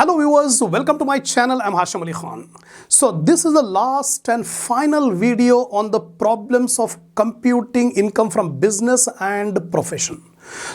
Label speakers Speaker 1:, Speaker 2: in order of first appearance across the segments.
Speaker 1: Hello viewers, welcome to my channel. I'm Hasham Ali Khan. So this is the last and final video on the problems of computing income from business and profession.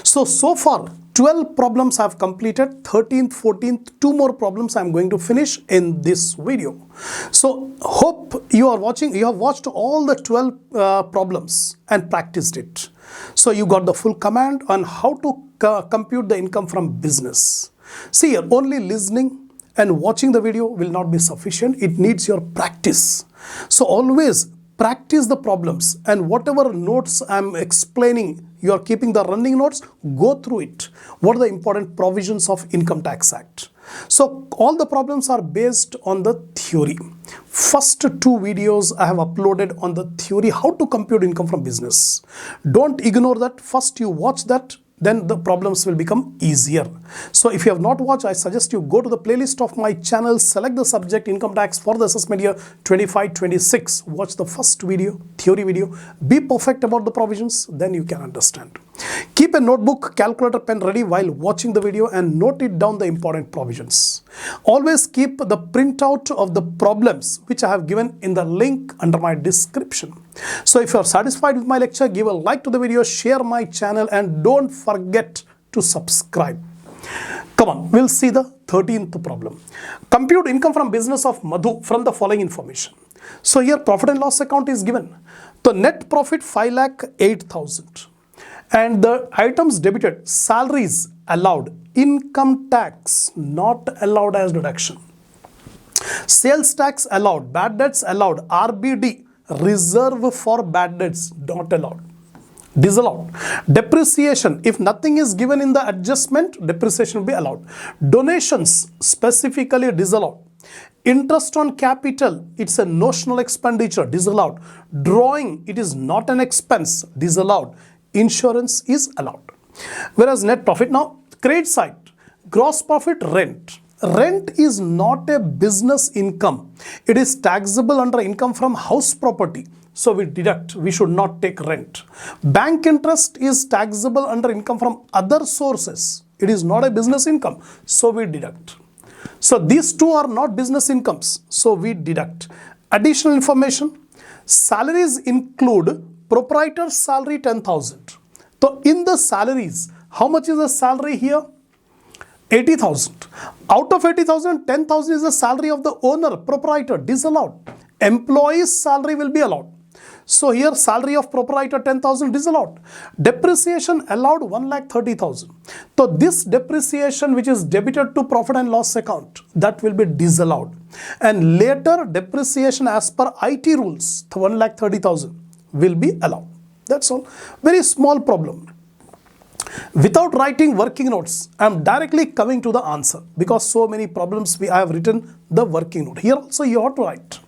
Speaker 1: So far 12 problems I have completed, 13th, 14th, 2 more problems I'm going to finish in this video. So hope you have watched all the 12 problems and practiced it. So you got the full command on how to compute the income from business. See here, only listening and watching the video will not be sufficient. It needs your practice. So always practice the problems, and whatever notes I'm explaining, you are keeping the running notes, go through it. What are the important provisions of Income Tax Act? So all the problems are based on the theory. First 2 videos I have uploaded on the theory, how to compute income from business. Don't ignore that. First you watch that, then the problems will become easier. So if you have not watched, I suggest you go to the playlist of my channel, select the subject income tax for the assessment year 25-26. Watch the first video, theory video. Be perfect about the provisions, then you can understand. Keep a notebook, calculator, pen ready while watching the video and note it down the important provisions. Always keep the printout of the problems which I have given in the link under my description. So if you are satisfied with my lecture, give a like to the video, share my channel, and don't forget to subscribe. Come on, we'll see the 13th problem. Compute income from business of Madhu from the following information. So here profit and loss account is given. The net profit 5,08,000. And the items debited, salaries allowed, income tax not allowed as deduction, sales tax allowed, bad debts allowed, RBD, reserve for bad debts not allowed, disallowed, depreciation, if nothing is given in the adjustment, depreciation will be allowed, donations specifically disallowed, interest on capital, it's a notional expenditure, disallowed, drawing, it is not an expense, disallowed, insurance is allowed. Whereas net profit, now credit side, gross profit, rent. Rent is not a business income. It is taxable under income from house property. So we deduct, we should not take rent. Bank interest is taxable under income from other sources. It is not a business income. So we deduct. So these two are not business incomes. So we deduct. Additional information, salaries include proprietor's salary 10,000. So in the salaries, how much is the salary here? 80,000. Out of 80,000, 10,000 is the salary of the owner, proprietor, disallowed. Employee's salary will be allowed. So here salary of proprietor 10,000 disallowed. Depreciation allowed 1,30,000. So this depreciation which is debited to profit and loss account, that will be disallowed. And later depreciation as per IT rules, 1,30,000 will be allowed. That's all. Very small problem. Without writing working notes, I am directly coming to the answer because so many problems I have written the working note. Here also you have to write.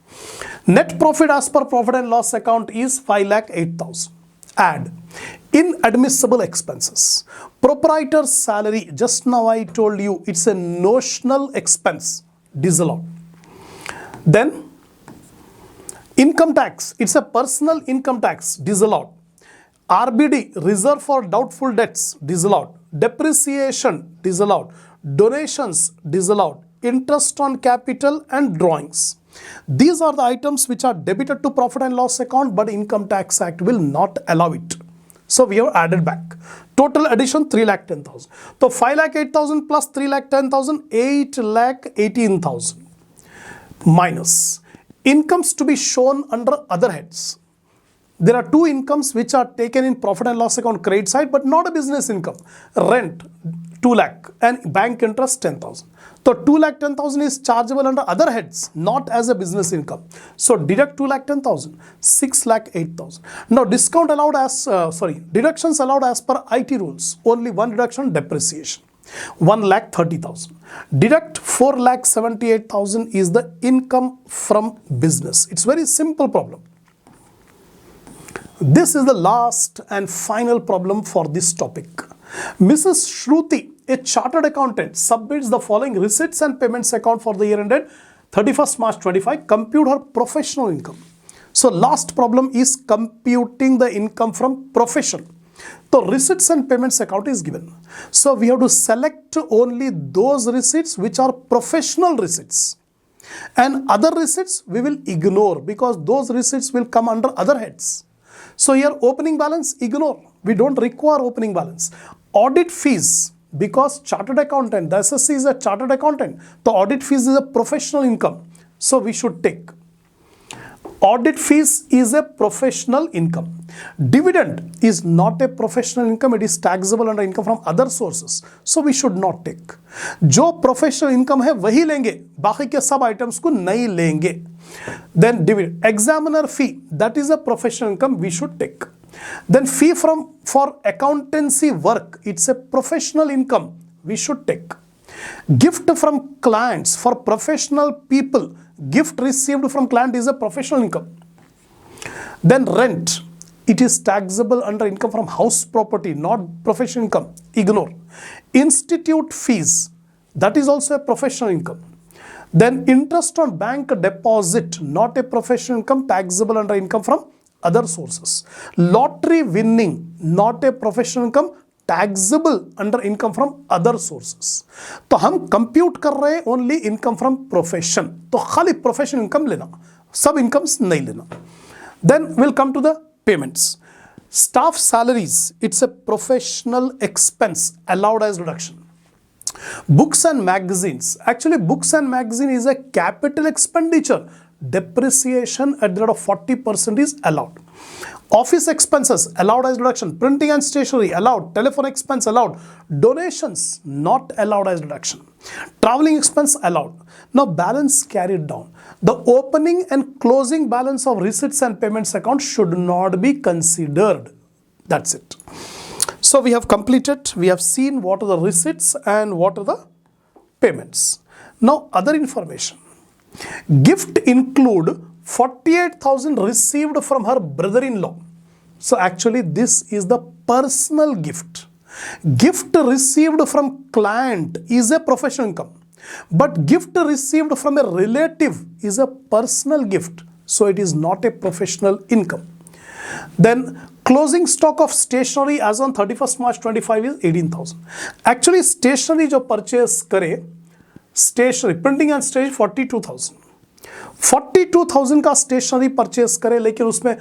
Speaker 1: Net profit as per profit and loss account is 5,08,000. Add inadmissible expenses. Proprietor's salary, just now I told you it's a notional expense, disallowed. Then income tax, it's a personal income tax, disallowed. RBD, reserve for doubtful debts, disallowed. Depreciation, disallowed. Donations, disallowed. Interest on capital and drawings. These are the items which are debited to profit and loss account, but Income Tax Act will not allow it. So we have added back. Total addition 3,10,000. So 5,08,000 plus 3,10,000, 8,18,000 minus incomes to be shown under other heads. There are 2 incomes which are taken in profit and loss account credit side, but not a business income. Rent 2 lakh and bank interest 10,000. So 2,10,000 is chargeable under other heads, not as a business income. So deduct 2,10,000, 6,08,000. Now discount allowed as deductions allowed as per IT rules. Only one deduction, depreciation. 1,30,000. Deduct 4,78,000 is the income from business. It's very simple problem. This is the last and final problem for this topic. Mrs. Shruti, a chartered accountant, submits the following receipts and payments account for the year ended 31st March 25. Compute her professional income. So last problem is computing the income from profession. So receipts and payments account is given. So we have to select only those receipts which are professional receipts. And other receipts we will ignore because those receipts will come under other heads. So here opening balance, ignore. We don't require opening balance. Audit fees, because chartered accountant, the SSC is a chartered accountant. The audit fees is a professional income. So we should take. Audit fees is a professional income. Dividend is not a professional income. It is taxable under income from other sources. So we should not take. जो professional income है वही लेंगे, बाकी के सब items को नहीं लेंगे. Then dividend. Examiner fee, that is a professional income, we should take. Then fee for accountancy work, it's a professional income, we should take. Gift from clients for professional people, gift received from client is a professional income. Then rent, it is taxable under income from house property, not professional income, ignore. Institute fees, that is also a professional income. Then interest on bank deposit, not a professional income, taxable under income from other sources. Lottery winning, not a professional income, taxable under income from other sources. तो हम compute कर रहे हैं only income from profession. तो खाली professional income लेना, सब incomes नहीं लेना. Then we'll come to the payments. Staff salaries, it's a professional expense allowed as reduction. Books and magazines, actually books and magazine is a capital expenditure. Depreciation at the rate of 40% is allowed. Office expenses allowed as reduction. Printing and stationery allowed. Telephone expense allowed. Donations not allowed as reduction. Traveling expense allowed. Now balance carried down. The opening and closing balance of receipts and payments account should not be considered. That's it. So we have completed. We have seen what are the receipts and what are the payments. Now other information. Gift include 48,000 received from her brother-in-law. So actually this is the personal gift. Gift received from client is a professional income. But gift received from a relative is a personal gift. So it is not a professional income. Then closing stock of stationery as on 31st March 25 is 18,000. Actually stationery जो purchase करे, stationery, printing and stationery 42,000. 42,000 का stationery purchase करे लेकिन उसमें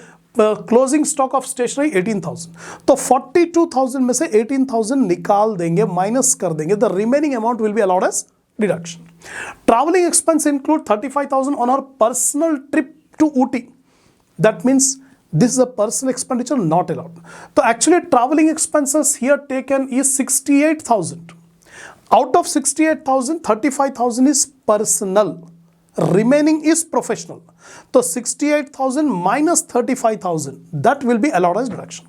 Speaker 1: closing stock of stationery 18,000. तो 42,000 में से 18,000 निकाल देंगे, minus कर देंगे. The remaining amount will be allowed as deduction. Traveling expense include 35,000 on our personal trip to Ooty. That means this is a personal expenditure not allowed. So actually traveling expenses here taken is 68,000. Out of 68,000, 35,000 is personal. Remaining is professional. So 68,000 minus 35,000, that will be allowed as deduction.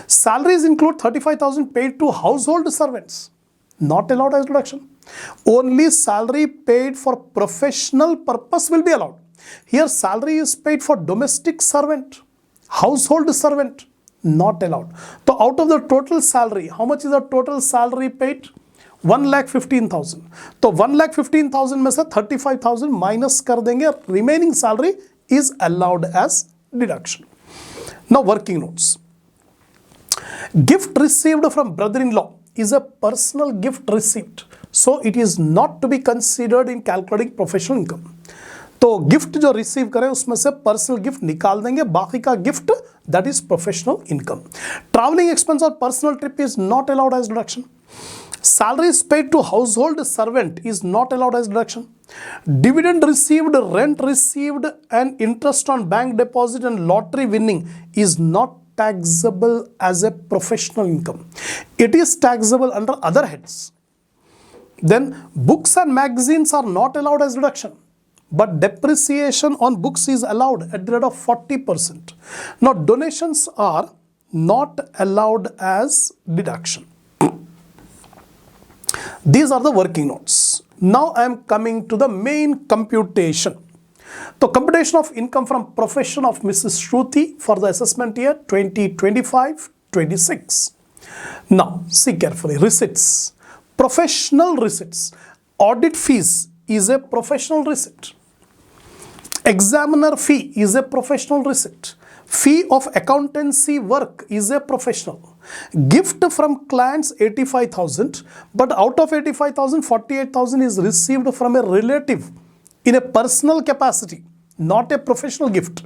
Speaker 1: Salaries include 35,000 paid to household servants. Not allowed as deduction. Only salary paid for professional purpose will be allowed. Here salary is paid for domestic servant, household servant, not allowed. So out of the total salary, how much is the total salary paid? 1,15,000. तो 1,15,000 में से 35,000 minus कर देंगे, remaining salary is allowed as deduction. Now working notes. Gift received from brother-in-law is a personal gift receipt. So it is not to be considered in calculating professional income. तो gift जो receive करें उसमें से personal gift निकाल देंगे, बाकी का gift that is professional income. Travelling expense और personal trip is not allowed as deduction. Salaries paid to household servant is not allowed as deduction. Dividend received, rent received and interest on bank deposit and lottery winning is not taxable as a professional income. It is taxable under other heads. Then books and magazines are not allowed as deduction. But depreciation on books is allowed at the rate of 40%. Now donations are not allowed as deduction. These are the working notes. Now I am coming to the main computation. The computation of income from profession of Mrs. Shruti for the assessment year 2025-26. Now see carefully. Receipts. Professional receipts. Audit fees is a professional receipt. Examiner fee is a professional receipt. Fee of accountancy work is a professional. Gift from clients 85,000, but out of 85,000, 48,000 is received from a relative in a personal capacity, not a professional gift.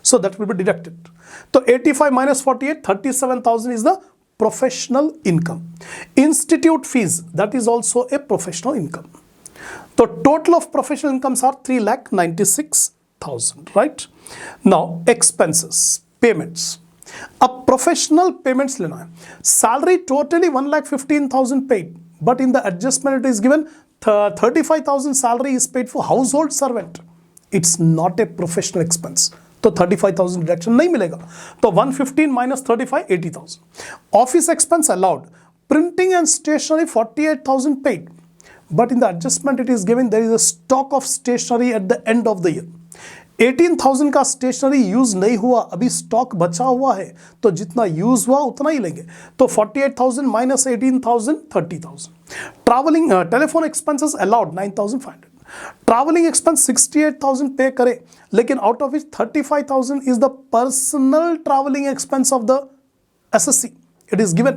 Speaker 1: So that will be deducted. So 85 minus 48, 37,000 is the professional income. Institute fees, that is also a professional income. The total of professional incomes are 3,96,000, right? Now expenses, payments. अब professional payments लेना है. Salary totally 1,15,000 paid, but in the adjustment it is given 35,000 salary is paid for household servant. It's not a professional expense. तो 35,000 deduction नहीं मिलेगा. तो 115 minus 35, 80,000. Office expense allowed. Printing and stationery 48,000 paid. But in the adjustment it is given there is a stock of stationery at the end of the year. 18,000 का stationery use नहीं हुआ, अभी stock बचा हुआ है, तो जितना यूज हुआ उतना ही लेंगे. तो 48,000 minus 18,000, 30,000. Travelling telephone expenses allowed 9,500. Travelling expense 68,000 पे करे, लेकिन out of it 35,000 is the personal travelling expense of the assessee. It is given,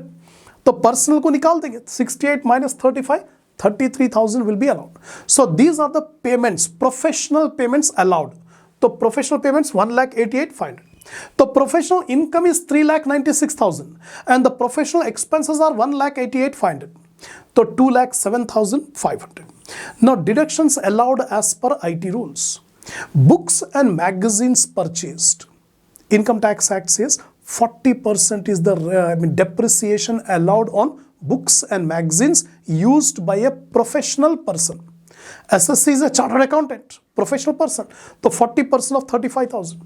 Speaker 1: तो पर्सनल को निकाल देंगे. 68 minus 35, 33,000 will be allowed. So these are the payments, professional payments allowed. So professional payments 1,88,500. The professional income is 3,96,000 and the professional expenses are 1,88,500. So 2,07,500. Now deductions allowed as per IT rules. Books and magazines purchased. Income Tax Act says 40% is the depreciation allowed on books and magazines used by a professional person. SSC is a chartered accountant, professional person. So 40% of 35,000,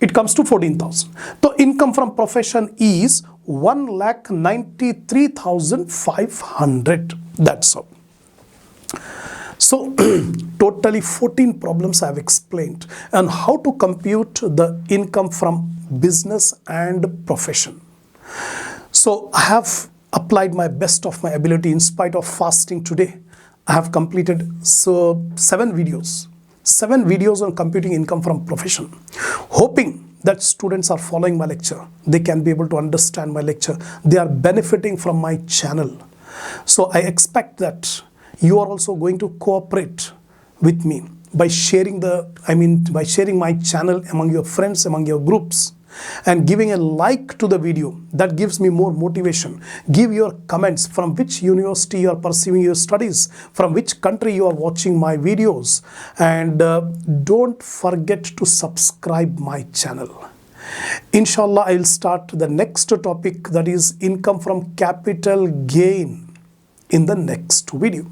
Speaker 1: it comes to 14,000. So income from profession is 1,93,500. That's all. So totally 14 problems I have explained and how to compute the income from business and profession. So I have applied my best of my ability in spite of fasting today. I have completed 7 videos on computing income from profession, hoping that students are following my lecture. They can be able to understand my lecture. They are benefiting from my channel. So I expect that you are also going to cooperate with me by sharing by sharing my channel among your friends, among your groups, and giving a like to the video. That gives me more motivation. Give your comments from which university you are pursuing your studies, from which country you are watching my videos, and don't forget to subscribe my channel. Inshallah, I'll start the next topic, that is income from capital gain, in the next video.